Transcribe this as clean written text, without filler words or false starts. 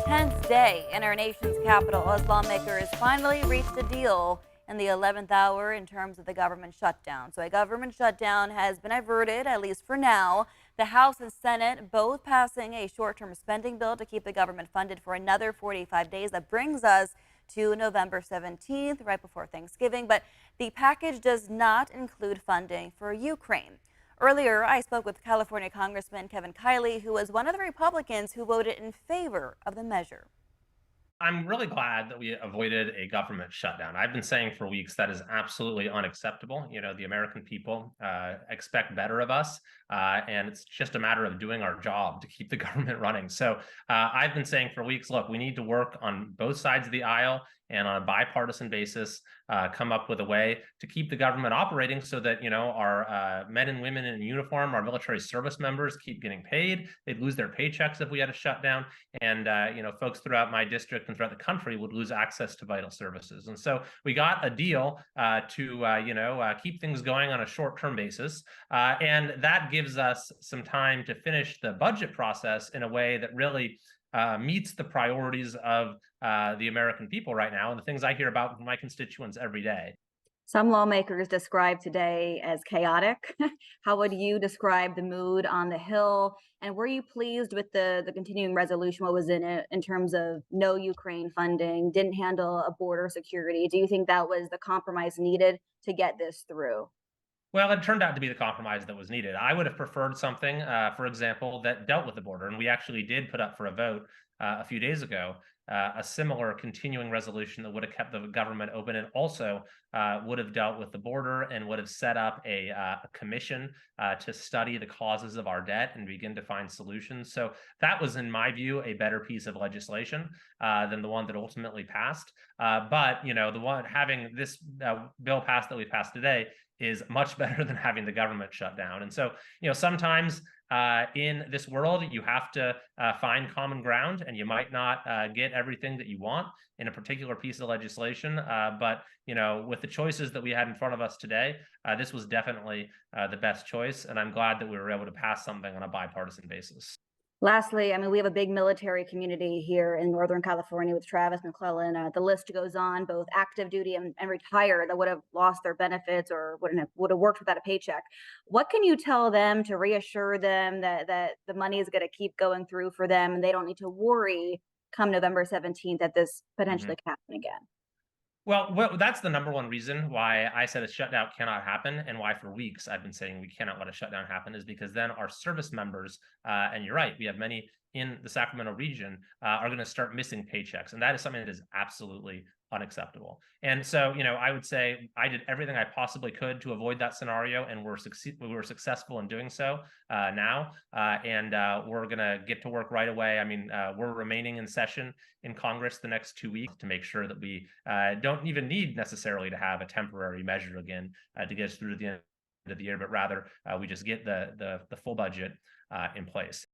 tense day in our nation's capital as lawmakers finally reached a deal in the 11th hour in terms of the government shutdown. So a government shutdown has been averted, at least for now. The House and Senate both passing a short-term spending bill to keep the government funded for another 45 days. That brings us to November 17th, right before Thanksgiving. But the package does not include funding for Ukraine. Earlier, I spoke with California Congressman Kevin Kiley, who was one of the Republicans who voted in favor of the measure. I'm really glad that we avoided a government shutdown. I've been saying for weeks that is absolutely unacceptable. The American people expect better of us, and it's just a matter of doing our job to keep the government running. So I've been saying for weeks, look, we need to work on both sides of the aisle and on a bipartisan basis, come up with a way to keep the government operating so that, our men and women in uniform, our military service members keep getting paid. They'd lose their paychecks if we had a shutdown. And, folks throughout my district and throughout the country would lose access to vital services. And so we got a deal to keep things going on a short-term basis. And that gives us some time to finish the budget process in a way that really meets the priorities of the American people right now and the things I hear about from my constituents every day. Some lawmakers describe today as chaotic. How would you describe the mood on the Hill? And were you pleased with the continuing resolution? What was in it in terms of no Ukraine funding, didn't handle a border security? Do you think that was the compromise needed to get this through? Well, it turned out to be the compromise that was needed. I would have preferred something, for example, that dealt with the border. And we actually did put up for a vote a few days ago a similar continuing resolution that would have kept the government open and also would have dealt with the border and would have set up a commission to study the causes of our debt and begin to find solutions. So that was, in my view, a better piece of legislation than the one that ultimately passed. But the one having this bill passed that we passed today is much better than having the government shut down. And so, sometimes in this world, you have to find common ground, and you might not get everything that you want in a particular piece of legislation. But with the choices that we had in front of us today, this was definitely the best choice. And I'm glad that we were able to pass something on a bipartisan basis. Lastly, I mean, we have a big military community here in Northern California with Travis McClellan. The list goes on, both active duty and retired that would have lost their benefits or would have worked without a paycheck. What can you tell them to reassure them that the money is going to keep going through for them and they don't need to worry come November 17th that this Mhm. potentially can happen again? Well, that's the number one reason why I said a shutdown cannot happen, and why for weeks I've been saying we cannot let a shutdown happen, is because then our service members, and you're right, we have many in the Sacramento region, are going to start missing paychecks, and that is something that is absolutely unacceptable. And so, I would say I did everything I possibly could to avoid that scenario, and we were successful in doing so now, and we're going to get to work right away. I mean, we're remaining in session in Congress the next 2 weeks to make sure that we don't even need necessarily to have a temporary measure again to get us through the end of the year, but rather we just get the full budget in place.